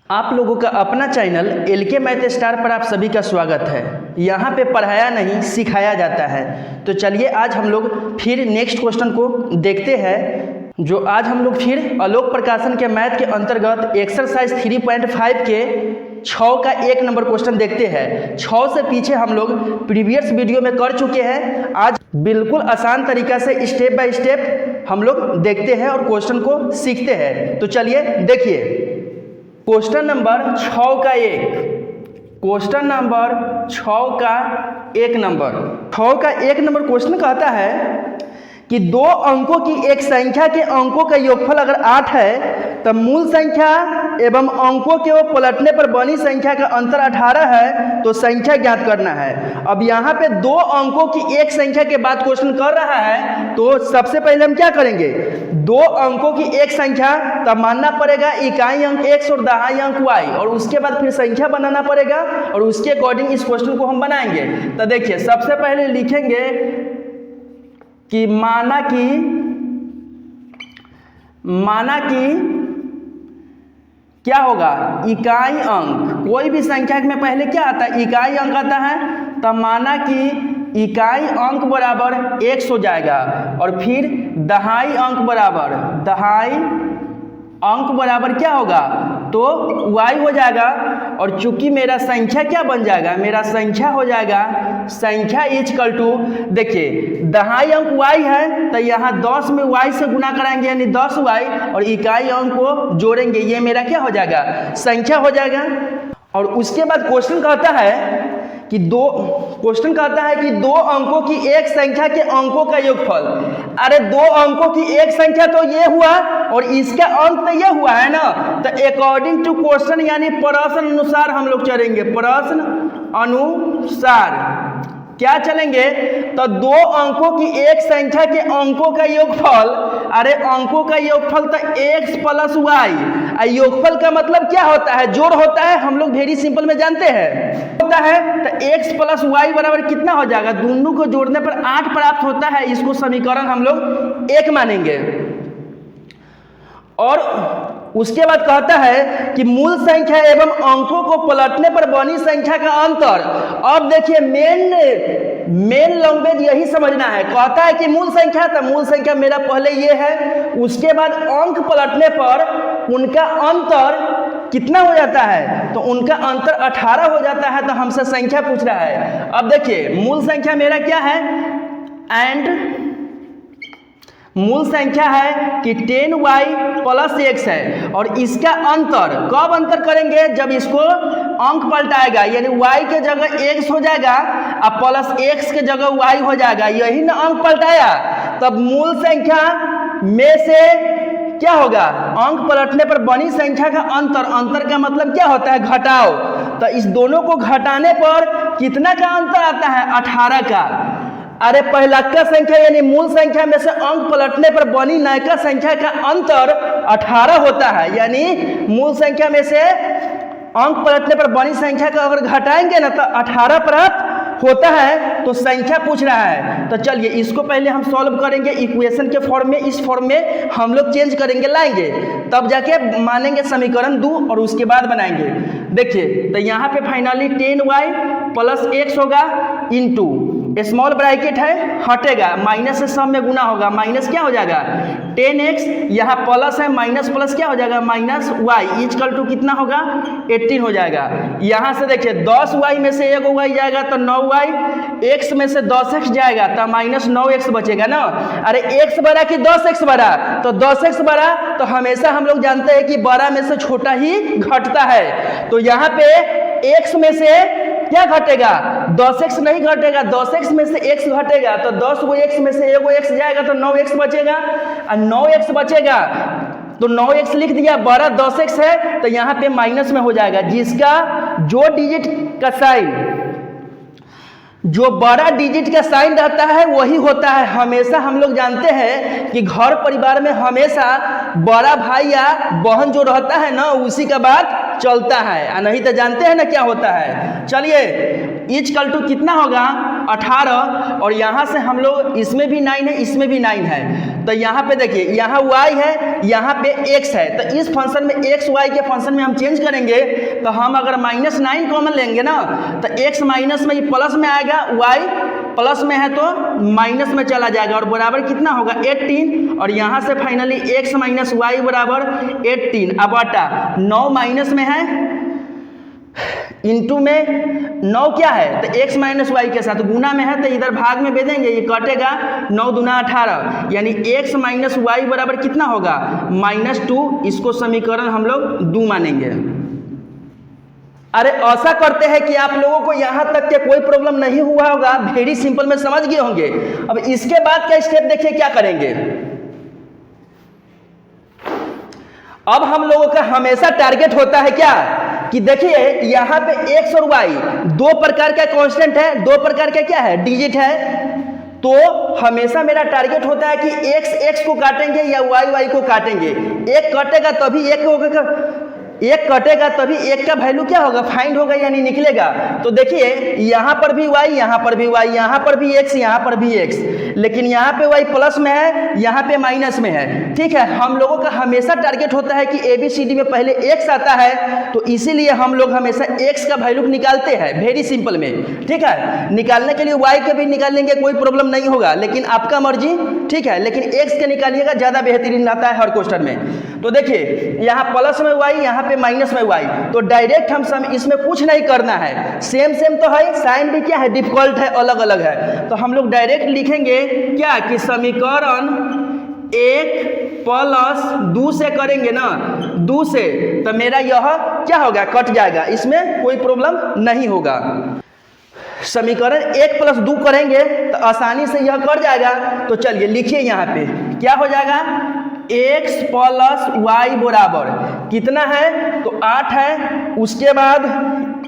आप लोगों का अपना चैनल LK मैथ स्टार पर आप सभी का स्वागत है। यहाँ पे पढ़ाया नहीं सिखाया जाता है। तो चलिए आज हम लोग फिर नेक्स्ट क्वेश्चन को देखते हैं। जो आज हम लोग फिर आलोक प्रकाशन के मैथ के अंतर्गत एक्सरसाइज 3.5 के 6 का 1 नंबर क्वेश्चन देखते हैं। 6 से पीछे हम लोग प्रीवियस वीडियो में कर चुके हैं। आज बिल्कुल आसान तरीका से स्टेप बाय स्टेप हम लोग देखते हैं और क्वेश्चन को सीखते हैं। तो चलिए देखिए क्वेश्चन नंबर 6 का 1, क्वेश्चन नंबर 6 का 1 नंबर 6 का 1 नंबर क्वेश्चन कहता है कि दो अंकों की एक संख्या के अंकों का योगफल अगर 8 है तब मूल संख्या एवं अंकों के वो पलटने पर बनी संख्या का अंतर 18 है, तो संख्या ज्ञात करना है। अब यहाँ पे दो अंकों की एक संख्या के बाद क्वेश्चन कर रहा है, तो सबसे पहले हम क्या करेंगे, दो अंकों की एक संख्या तब मानना पड़ेगा इकाई अंक x और दहाई अंक y, और उसके बाद फिर संख्या बनाना पड़ेगा और उसके अकॉर्डिंग इस क्वेश्चन को हम बनाएंगे। तो देखिए सबसे पहले लिखेंगे कि माना कि क्या होगा, इकाई अंक, कोई भी संख्या में पहले क्या आता है, इकाई अंक आता है। तब माना कि इकाई अंक बराबर x हो जाएगा और फिर दहाई अंक बराबर क्या होगा, तो y हो जाएगा। और चूंकि मेरा संख्या क्या बन जाएगा, मेरा संख्या हो जाएगा संख्या इक्वल टू, देखिए दहाई अंक y है तो यहाँ 10 में y से गुना कराएंगे यानी 10y, और इकाई अंक को जोड़ेंगे, ये मेरा क्या हो जाएगा, संख्या हो जाएगा। और उसके बाद क्वेश्चन कहता है कि दो अंकों की एक संख्या के अंकों का योगफल। अरे दो अंकों की एक संख्या तो ये हुआ और इसका अंक तो ये हुआ है ना, तो अकॉर्डिंग टू क्वेश्चन यानी प्रश्न अनुसार हम लोग चलेंगे, प्रश्न अनुसार क्या चलेंगे, तो दो अंकों की एक संख्या के अंकों का योगफल। अरे अंकों का योगफल तो x प्लस y, योगफल का मतलब क्या होता है, जोड़ होता है, हम लोग वेरी सिंपल में जानते हैं होता है। तो x प्लस y बराबर कितना हो जाएगा, दोनों को जोड़ने पर 8 प्राप्त होता है, इसको समीकरण हम लोग 1 मानेंगे। और उसके बाद कहता है कि मूल संख्या एवं अंकों को पलटने पर बनी संख्या का अंतर। अब देखिए मेन लैंग्वेज यही समझना है। कहता है कि मूल संख्या, तो मूल संख्या मेरा पहले ये है, उसके बाद अंक पलटने पर उनका अंतर कितना हो जाता है, तो उनका अंतर 18 हो जाता है, तो हमसे संख्या पूछ रहा है। अब देखिए मूल संख्या मेरा क्या है, एंड मूल संख्या है कि 10y प्लस x है, और इसका अंतर कब अंतर करेंगे, जब इसको अंक पलटाएगा, यानी y के जगह x हो जाएगा और प्लस x के जगह y हो जाएगा, यही ना अंक पलटाया। तब मूल संख्या में से क्या होगा, अंक पलटने पर बनी संख्या का अंतर का मतलब क्या होता है, घटाओ। तो इस दोनों को घटाने पर कितना का अंतर आता है, 18 का। अरे पहला का संख्या यानी मूल संख्या में से अंक पलटने पर बनी नयका संख्या का अंतर 18 होता है, यानी मूल संख्या में से अंक पलटने पर बनी संख्या का अगर घटाएंगे ना तो 18 प्राप्त होता है, तो संख्या पूछ रहा है। तो चलिए इसको पहले हम सॉल्व करेंगे इक्वेशन के फॉर्म में, इस फॉर्म में हम लोग चेंज करेंगे, लाएंगे, तब जाके मानेंगे समीकरण 2 और उसके बाद बनाएंगे। देखिए तो यहाँ पे फाइनली 10y प्लस x होगा इंटू स्मॉल ब्रैकेट है, हटेगा, माइनस से सब में गुना होगा, माइनस क्या हो जाएगा 10x, यहाँ प्लस है, माइनस प्लस क्या हो जाएगा माइनस y, इक्वल टू कितना होगा 18 हो जाएगा। यहाँ से देखिए 10y में से एगो y जाएगा तो 9y, x में से 10x जाएगा तो माइनस 9x बचेगा ना। अरे x बड़ा कि 10x बड़ा, तो 10x बड़ा, तो हमेशा हम लोग जानते हैं कि बड़ा में से छोटा ही घटता है। तो यहाँ पे x में से क्या घटेगा, 10x नहीं घटेगा, 10x में से x घटेगा, तो 10 गो x में से एगो x जाएगा तो 9x बचेगा, और 9x बचेगा तो 9x लिख दिया, बड़ा 10x है तो यहाँ पे माइनस में हो जाएगा, जिसका जो डिजिट का साइन, जो बड़ा डिजिट का साइन रहता है वही होता है। हमेशा हम लोग जानते हैं कि घर परिवार में हमेशा बड़ा भाई या बहन जो रहता है ना, उसी का बात चलता है, नहीं तो जानते हैं ना क्या होता है। चलिए इक्वल टू कितना होगा 18, और यहाँ से हम लोग इसमें भी 9 है, इसमें भी 9 है, तो यहाँ पे देखिए, यहाँ y है, यहाँ पे x है, तो इस फंक्शन में x y के फंक्शन में हम चेंज करेंगे तो हम अगर -9 कॉमन लेंगे ना तो x माइनस में ये प्लस में आएगा, y प्लस में है तो माइनस में चला जाएगा और बराबर कितना होगा 18, और यहाँ से फाइनली x माइनस वाई बराबर 18 अब बटा 9 माइनस में है इंटू में 9 क्या है तो x माइनस वाई के साथ गुना में है तो इधर भाग में भेजेंगे, ये कटेगा 9 दूना 18 यानी x माइनस वाई बराबर कितना होगा -2। इसको समीकरण हम लोग 2 मानेंगे। अरे ऐसा करते हैं कि आप लोगों को यहाँ तक के कोई प्रॉब्लम नहीं हुआ होगा, वेरी सिंपल में समझ गए होंगे। अब इसके बाद का स्टेप देखिए क्या करेंगे। अब हम लोगों का हमेशा टारगेट होता है क्या कि देखिए यहाँ पे x और y दो प्रकार का कांस्टेंट है, दो प्रकार का क्या है डिजिट है, तो हमेशा मेरा टारगेट होता है कि x को काटेंगे या y को काटेंगे। एक कटेगा तभी एक होगा, एक कटेगा तभी एक का वैल्यू क्या होगा फाइंड होगा यानी निकलेगा। तो देखिए यहाँ पर भी y, यहाँ पर भी y, यहाँ पर भी x, यहाँ पर भी x, लेकिन यहाँ पे y प्लस में है, यहाँ पे माइनस में है। ठीक है, हम लोगों का हमेशा टारगेट होता है कि ABCD में पहले x आता है, तो इसीलिए हम लोग हमेशा x का वैल्यू निकालते हैं वेरी सिंपल में। ठीक है, निकालने के लिए y का भी निकाल लेंगे, कोई प्रॉब्लम नहीं होगा, लेकिन आपका मर्जी। ठीक है, लेकिन x का निकालिएगा, ज़्यादा बेहतरीन आता है हर क्वेश्चन में। तो देखिए यहाँ प्लस में y, यहाँ पे माइनस में y, तो डायरेक्ट हम इसमें कुछ नहीं करना है, सेम तो है, साइन भी क्या है डिफिकल्ट है, अलग अलग है। तो हम लोग डायरेक्ट लिखेंगे क्या कि समीकरण 1 प्लस 2 से करेंगे ना, 2 से, तो मेरा यह क्या होगा कट जाएगा, इसमें कोई प्रॉब्लम नहीं होगा। समीकरण 1 प्लस 2 करेंगे तो आसानी से यह कट जाएगा। तो चलिए लिखिए यहाँ पे क्या हो जाएगा, x प्लस वाई बराबर कितना है तो 8 है, उसके बाद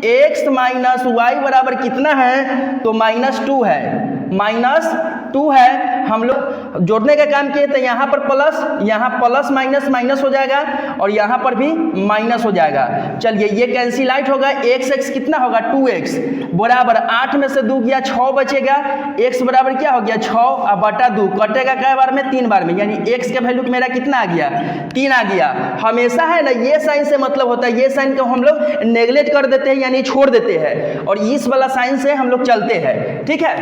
x माइनस वाई बराबर कितना है तो -2 है, -2 है। हम लोग जोड़ने का काम किए तो यहाँ पर प्लस, यहाँ प्लस माइनस माइनस हो जाएगा और यहाँ पर भी माइनस हो जाएगा। चलिए ये कैंसिल आउट होगा, x कितना होगा 2x बराबर 8 में से 2 गया 6 बचेगा, x बराबर क्या हो गया 6 और बटा 2 कटेगा कै बार में 3 बार में, यानी x का वैल्यू मेरा कितना आ गया 3 आ गया। हमेशा है ना ये साइन से मतलब होता है, ये साइन को हम लोग नेगलेक्ट कर देते हैं यानी छोड़ देते हैं और इस वाला साइन से हम लोग चलते हैं। ठीक है,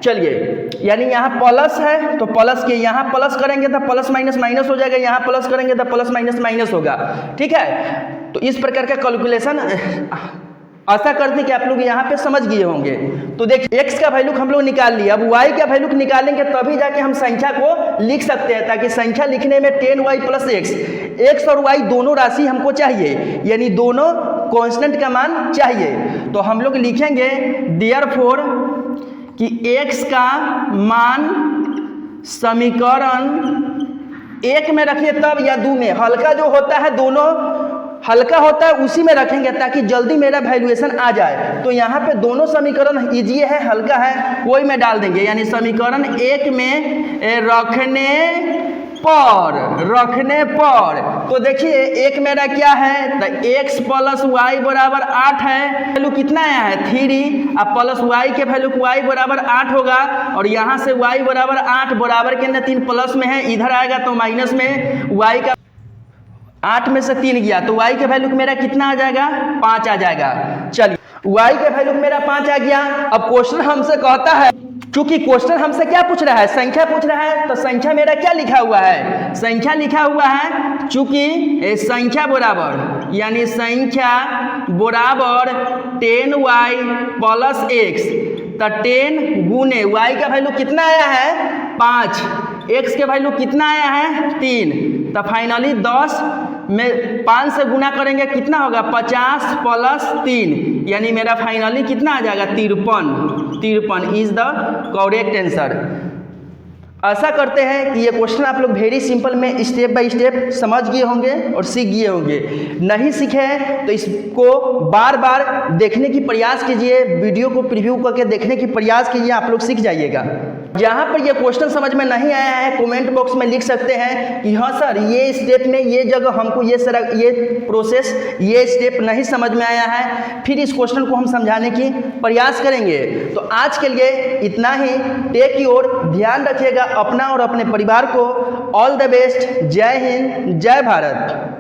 चलिए यानी यहाँ प्लस है तो प्लस के यहाँ प्लस करेंगे तो प्लस माइनस माइनस हो जाएगा, यहाँ प्लस करेंगे तो प्लस माइनस माइनस होगा। ठीक है, तो इस प्रकार का कैलकुलेशन आशा करते कि आप लोग यहाँ पे समझ गए होंगे। तो देखिए x का वैल्यू हम लोग निकाल लिया, अब y का वैल्यू निकालेंगे तभी जाके हम संख्या को लिख सकते हैं, ताकि संख्या लिखने में 10y प्लस x और y दोनों राशि हमको चाहिए, यानी दोनों कांस्टेंट का मान चाहिए। तो हम लोग लिखेंगे देयरफॉर कि x का मान समीकरण 1 में रखिए तब या 2 में, हल्का जो होता है दोनों हल्का होता है उसी में रखेंगे ताकि जल्दी मेरा वैल्यूएशन आ जाए। तो यहाँ पे दोनों समीकरण इजी है हल्का है, कोई में डाल देंगे, यानी समीकरण 1 में रखने पर तो देखिए 1 मेरा क्या है तो x प्लस वाई बराबर 8 है, वैल्यू कितना आया है 3 और प्लस वाई के वैल्यू y बराबर 8 होगा, और यहाँ से y बराबर 8 बराबर के ना 3 प्लस में है, इधर आएगा तो माइनस में, y का 8 में से 3 गया तो y के वैल्यू मेरा कितना आ जाएगा 5 आ जाएगा। चलिए y के वैल्यू मेरा 5 आ गया। अब क्वेश्चन हमसे कहता है, चूंकि क्वेश्चन हमसे क्या पूछ रहा है संख्या पूछ रहा है, तो संख्या मेरा क्या लिखा हुआ है, संख्या लिखा हुआ है, चूंकि संख्या बराबर यानी संख्या बराबर 10y प्लस x, तो 10 गुने y का वैल्यू कितना आया है 5, x के वैल्यू कितना आया है 3, तो फाइनली 10 में 5 से गुना करेंगे कितना होगा 50 प्लस 3, यानी मेरा फाइनली कितना आ जाएगा 53 इज द करेक्ट आंसर। आशा करते हैं कि ये क्वेश्चन आप लोग वेरी सिंपल में स्टेप बाय स्टेप समझ गए होंगे और सीख गए होंगे। नहीं सीखे हैं तो इसको बार बार देखने की प्रयास कीजिए, वीडियो को प्रीव्यू करके देखने की प्रयास कीजिए, आप लोग सीख जाइएगा। जहाँ पर ये क्वेश्चन समझ में नहीं आया है कमेंट बॉक्स में लिख सकते हैं कि हाँ सर ये स्टेप में ये जगह हमको ये प्रोसेस ये स्टेप नहीं समझ में आया है, फिर इस क्वेश्चन को हम समझाने की प्रयास करेंगे। तो आज के लिए इतना ही। टेक योर, ध्यान रखिएगा अपना और अपने परिवार को। All the best. जय हिंद, जय भारत।